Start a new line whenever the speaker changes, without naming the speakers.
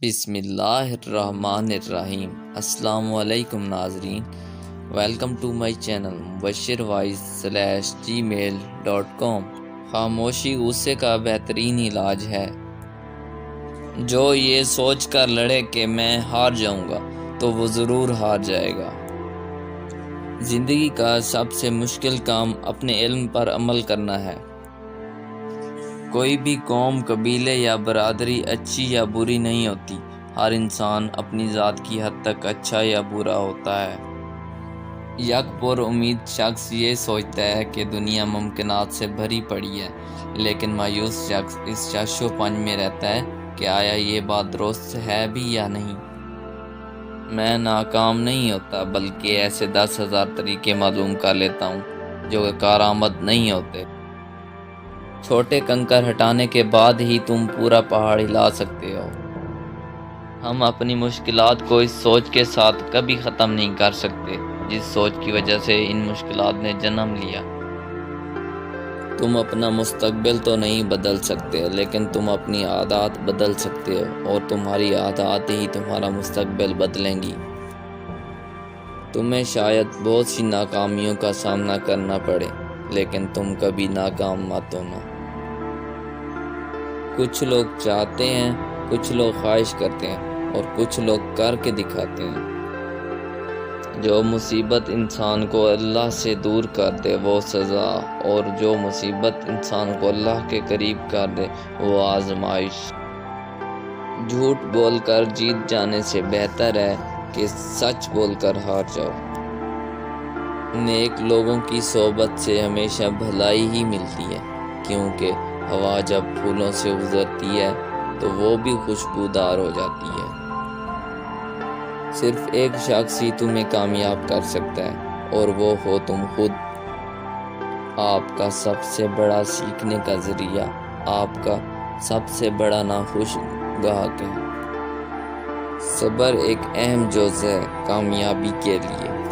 بسم اللہ الرحمن الرحیم۔ السلام علیکم ناظرین، welcome to my channel mubashirwise/gmail.com۔ خاموشی غصے کا بہترین علاج ہے۔ جو یہ سوچ کر لڑے کہ میں ہار جاؤں گا تو وہ ضرور ہار جائے گا۔ زندگی کا سب سے مشکل کام اپنے علم پر عمل کرنا ہے۔ کوئی بھی قوم، قبیلے یا برادری اچھی یا بری نہیں ہوتی۔ ہر انسان اپنی ذات کی حد تک اچھا یا برا ہوتا ہے۔ یک پر امید شخص یہ سوچتا ہے کہ دنیا ممکنات سے بھری پڑی ہے، لیکن مایوس شخص اس شش و پنج میں رہتا ہے کہ آیا یہ بات درست ہے بھی یا نہیں۔ میں ناکام نہیں ہوتا، بلکہ ایسے 10,000 طریقے معلوم کر لیتا ہوں جو کہ کارآمد نہیں ہوتے۔ چھوٹے کنکر ہٹانے کے بعد ہی تم پورا پہاڑ ہلا سکتے ہو۔ ہم اپنی مشکلات کو اس سوچ کے ساتھ کبھی ختم نہیں کر سکتے جس سوچ کی وجہ سے ان مشکلات نے جنم لیا۔ تم اپنا مستقبل تو نہیں بدل سکتے، لیکن تم اپنی عادات بدل سکتے ہو، اور تمہاری عادات ہی تمہارا مستقبل بدلیں گی۔ تمہیں شاید بہت سی ناکامیوں کا سامنا کرنا پڑے، لیکن تم کبھی ناکام مت ہونا۔ کچھ لوگ چاہتے ہیں، کچھ لوگ خواہش کرتے ہیں، اور کچھ لوگ کر کے دکھاتے ہیں۔ جو مصیبت انسان کو اللہ سے دور کر دے وہ سزا، اور جو مصیبت انسان کو اللہ کے قریب کر دے وہ آزمائش۔ جھوٹ بول کر جیت جانے سے بہتر ہے کہ سچ بول کر ہار جاؤ۔ نیک لوگوں کی صحبت سے ہمیشہ بھلائی ہی ملتی ہے، کیونکہ ہوا جب پھولوں سے گزرتی ہے تو وہ بھی خوشبودار ہو جاتی ہے۔ صرف ایک شخص ہی تمہیں کامیاب کر سکتا ہے، اور وہ ہو تم خود۔ آپ کا سب سے بڑا سیکھنے کا ذریعہ آپ کا سب سے بڑا ناخوش گاہک ہے۔ صبر ایک اہم جز ہے کامیابی کے لیے۔